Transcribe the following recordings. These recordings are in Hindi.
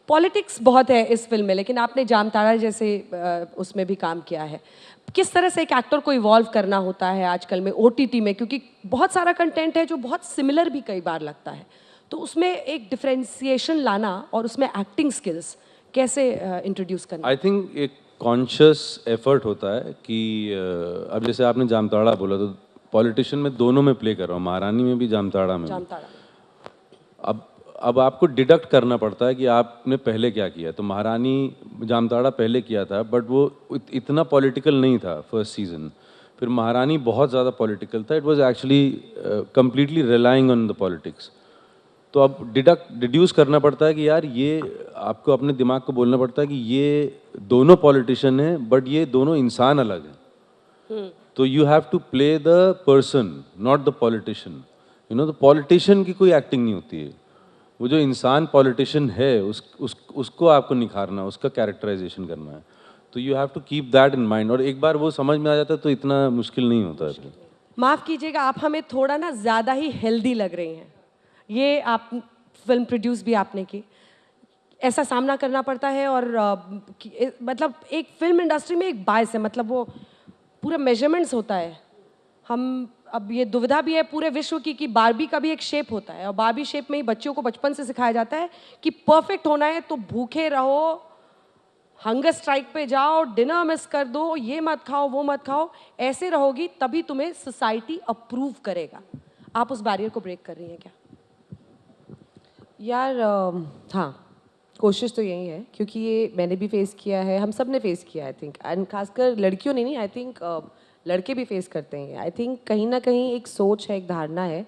पॉलिटिक्स बहुत है इस फिल्म में, लेकिन आपने जामताड़ा जैसे उसमें भी काम किया है। किस तरह से एक एक्टर को इवॉल्व करना होता है आजकल में ओटीटी में, क्योंकि बहुत सारा कंटेंट है जो बहुत सिमिलर भी कई बार लगता है, तो उसमें एक डिफरेंशिएशन लाना और उसमें एक्टिंग स्किल्स कैसे इंट्रोड्यूस करना? आई थिंक एक कॉन्शियस एफर्ट होता है कि अब जैसे आपने जामताड़ा बोला, तो पॉलिटिशियन में दोनों में प्ले कर रहा हूँ, महारानी में भी, जामताड़ा में भी। जामताड़ा अब आपको डिडक्ट करना पड़ता है कि आपने पहले क्या किया। तो महारानी जामताड़ा पहले किया था, बट वो इतना पॉलिटिकल नहीं था फर्स्ट सीजन। फिर महारानी बहुत ज़्यादा पॉलिटिकल था। It was actually completely relying on the politics. तो अब डिड्यूस करना पड़ता है कि यार ये आपको अपने दिमाग को बोलना पड़ता है कि ये दोनों पॉलिटिशियन हैं, बट ये दोनों इंसान अलग हैं। तो you have to play the person, not the politician. You know, the politician की कोई एक्टिंग नहीं होती है। वो जो इंसान पॉलिटिशियन है, उसको आपको निखारना, उसका कैरेक्टराइजेशन करना है। तो you have to keep that in mind. और एक बार वो समझ में आ जाता है तो इतना मुश्किल नहीं होता है। माफ़ कीजिएगा, आप हमें थोड़ा ना ज़्यादा ही हेल्दी लग रही हैं। ये आप फिल्म प्रोड्यूस भी आपने की, ऐसा सामना करना पड़ता है। और मतलब एक फिल्म इंडस्ट्री में एक बायस है, मतलब वो पूरा मेजरमेंट्स होता है। हम अब ये दुविधा भी है पूरे विश्व की कि बारबी का भी एक शेप होता है, और बारबी शेप में ही बच्चों को बचपन से सिखाया जाता है कि परफेक्ट होना है तो भूखे रहो, हंगर स्ट्राइक पे जाओ, डिनर मिस कर दो, ये मत खाओ वो मत खाओ, ऐसे रहोगी तभी तुम्हें सोसाइटी अप्रूव करेगा। आप उस बैरियर को ब्रेक कर रही हैं क्या? यार हाँ, कोशिश तो यही है, क्योंकि ये मैंने भी फेस किया है, हम सब ने फेस किया है आई थिंक। एंड खासकर लड़कियों ने नहीं, आई थिंक लड़के भी फेस करते हैं। आई थिंक कहीं ना कहीं एक सोच है, एक धारणा है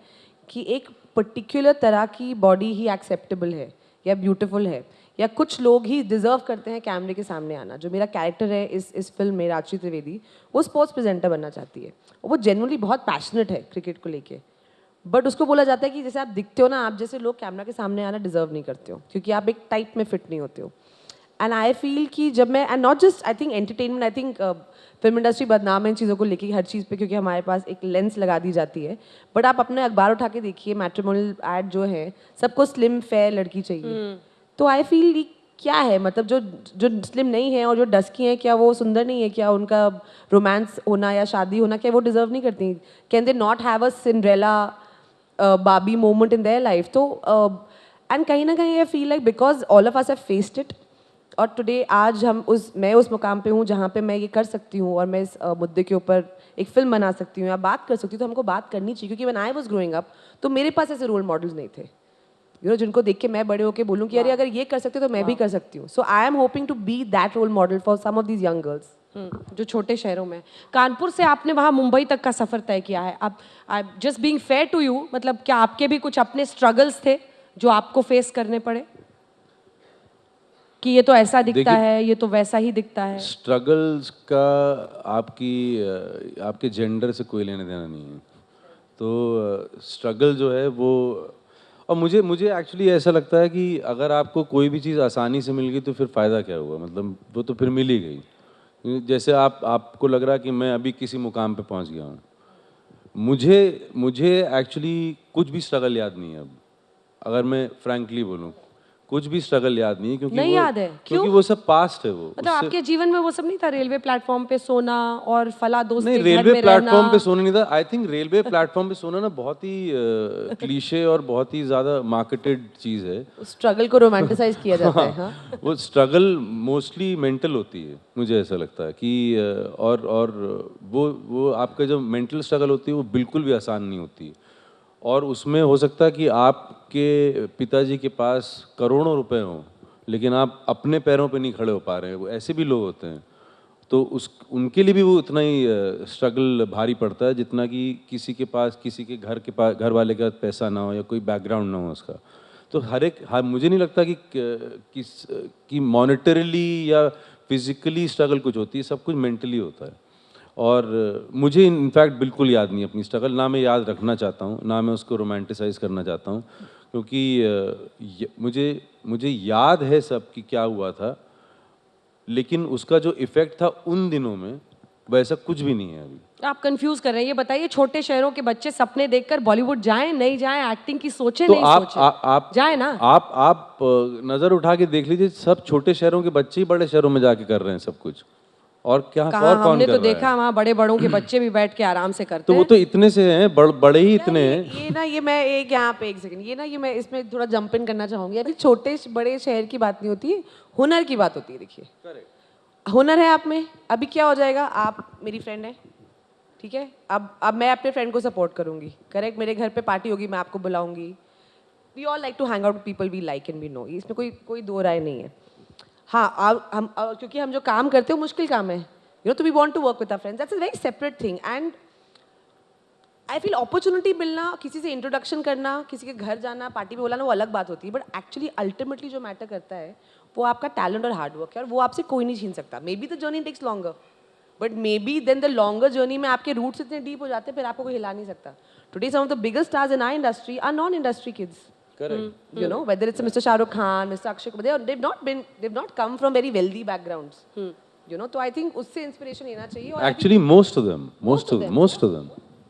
कि एक पर्टिकुलर तरह की बॉडी ही एक्सेप्टेबल है या ब्यूटीफुल है, या कुछ लोग ही डिजर्व करते हैं कैमरे के सामने आना। जो मेरा कैरेक्टर है इस फिल्म में, राजश्री त्रिवेदी, वो स्पोर्ट्स प्रेजेंटर बनना चाहती है। वो जेन्युइनली बहुत पैशनेट है क्रिकेट को लेके, बट उसको बोला जाता है कि जैसे आप दिखते हो ना, आप जैसे लोग कैमरा के सामने आना डिजर्व नहीं करते हो, क्योंकि आप एक टाइप में फिट नहीं होते हो। एंड आई फील कि जब मैं, and not just I think entertainment, I think film industry बदनाम है इन चीज़ों को लेके, हर चीज़ पे, क्योंकि हमारे पास एक लेंस लगा दी जाती है। बट आप अपने अखबार उठा के देखिए, मैट्रिमोनियल ऐड जो है, सबको स्लिम फेयर लड़की चाहिए। तो आई फील क्या है, मतलब जो जो स्लिम नहीं है और जो डस्की हैं, क्या वो सुंदर नहीं है? क्या उनका रोमांस होना या शादी होना, क्या वो डिजर्व नहीं करती? Can they not have a Cinderella बाबी मोमेंट इन देयर लाइफ? तो एंड कहीं ना कहीं I feel like because all of us have faced it, और टुडे आज मैं उस मुकाम पे हूँ जहाँ पे मैं ये कर सकती हूँ, और मैं इस मुद्दे के ऊपर एक फिल्म बना सकती हूँ या बात कर सकती हूँ। तो हमको बात करनी चाहिए, क्योंकि when I was growing up तो मेरे पास ऐसे रोल मॉडल्स नहीं थे, यू नो, जिनको देख के मैं बड़े होकर बोलूँ कि अरे अगर ये कर सकते तो मैं भी कर सकती हूँ। So I am hoping to be that role model for some of these young girls. जो छोटे शहरों में, कानपुर से आपने वहाँ मुंबई तक का सफ़र तय किया है। अब I just being fair to you, मतलब क्या आपके भी कुछ अपने स्ट्रगल्स थे जो आपको फेस करने पड़े, कि ये तो ऐसा दिखता है, ये तो वैसा ही दिखता है? स्ट्रगल्स का आपके जेंडर से कोई लेना देना नहीं है। तो स्ट्रगल जो है वो, और मुझे एक्चुअली ऐसा लगता है कि अगर आपको कोई भी चीज़ आसानी से मिल गई तो फिर फ़ायदा क्या हुआ, मतलब वो तो फिर मिल ही गई। जैसे आपको लग रहा है कि मैं अभी किसी मुकाम पे पहुंच गया हूँ, मुझे एक्चुअली कुछ भी स्ट्रगल याद नहीं है अब, अगर मैं फ्रैंकली बोलूँ। कुछ भी स्ट्रगल याद नहीं है, क्योंकि नहीं याद है? क्यों? क्योंकि वो सब पास्ट है। वो मतलब आपके जीवन में वो सब नहीं था? रेलवे प्लेटफॉर्म पे सोना और फला दोस्त नहीं, के घर में रेलवे रहना? प्लेटफॉर्म पे सोना नहीं था। आई थिंक रेलवे प्लेटफॉर्म पे सोना ना बहुत ही क्लीशे और बहुत ही ज़्यादा मार्केटेड चीज़ है। स्ट्रगल को रोमांटिसाइज किया जाता है। हाँ, वो स्ट्रगल मोस्टली मेंटल होती है, मुझे ऐसा लगता है कि और वो आपका जो मेंटल स्ट्रगल होती है वो बिल्कुल भी आसान नहीं होती। और उसमें हो सकता है कि आपके पिताजी के पास करोड़ों रुपए हों, लेकिन आप अपने पैरों पे नहीं खड़े हो पा रहे हैं। वो ऐसे भी लोग होते हैं। तो उनके लिए भी वो उतना ही स्ट्रगल भारी पड़ता है जितना कि किसी के पास, किसी के घर वाले के पास पैसा ना हो या कोई बैकग्राउंड ना हो उसका। तो मुझे नहीं लगता कि मॉनेटरीली या फिजिकली स्ट्रगल कुछ होती है, सब कुछ मेंटली होता है। और मुझे इनफैक्ट बिल्कुल याद नहीं अपनी स्ट्रगल, ना मैं याद रखना चाहता हूँ, ना मैं उसको रोमांटिसाइज करना चाहता हूँ, क्योंकि मुझे याद है सब कि क्या हुआ था, लेकिन उसका जो इफ़ेक्ट था उन दिनों में वैसा कुछ भी नहीं है अभी। आप कंफ्यूज कर रहे हैं। ये बताइए, छोटे शहरों के बच्चे सपने देखकर बॉलीवुड जाएं नहीं जाएं, एक्टिंग की सोचे तो नहीं सोचे, आप जाए ना। आप नजर उठा के देख लीजिए, सब छोटे शहरों के बच्चे ही बड़े शहरों में जाके कर रहे हैं सब कुछ। और क्या कहाँ, और कौन हमने कर तो रहा है? देखा वहाँ बड़े बड़ों के बच्चे भी बैठ के आराम से करते तो वो हैं। तो इतने से हैं, बड़े ही इतने हैं। ये ना, ये मैं एक यहाँ पे एक सेकंड, ये ना, ये मैं इसमें थोड़ा जंप इन करना चाहूंगी। अभी छोटे बड़े शहर की बात नहीं होती है, हुनर की बात होती है। देखिए, हुनर है आप में, अभी क्या हो जाएगा, आप मेरी फ्रेंड है, ठीक है, अब मैं अपने फ्रेंड को सपोर्ट करूंगी, करेक्ट, मेरे घर पे पार्टी होगी, मैं आपको बुलाऊंगी, we all like to hang out with people we like and we know, इसमें कोई दो राय नहीं है। हाँ, क्योंकि हम जो काम करते हो मुश्किल काम है, यू नो, तो we want to work with our friends, that's a very separate thing. And I feel opportunity मिलना, किसी से इंट्रोडक्शन करना, किसी के घर जाना, पार्टी में बुलाना, वो अलग बात होती है, बट एक्चुअली अल्टीमेटली जो मैटर करता है वो आपका टैलेंट और हार्डवर्क है, और वो आपसे कोई नहीं छीन सकता। Maybe the journey takes longer, but maybe then the longer journey में आपके रूट्स इतने डीप हो जाते हैं, फिर आपको कोई हिला नहीं सकता। Today some of the biggest stars in our industry are non industry kids, you know, whether it's Mr. Shah Rukh Khan, Mr. Akshay Kumar, they've not come from very wealthy backgrounds, you know, तो I think उससे इंस्पिरेशन लेना चाहिए। और Actually, most of them.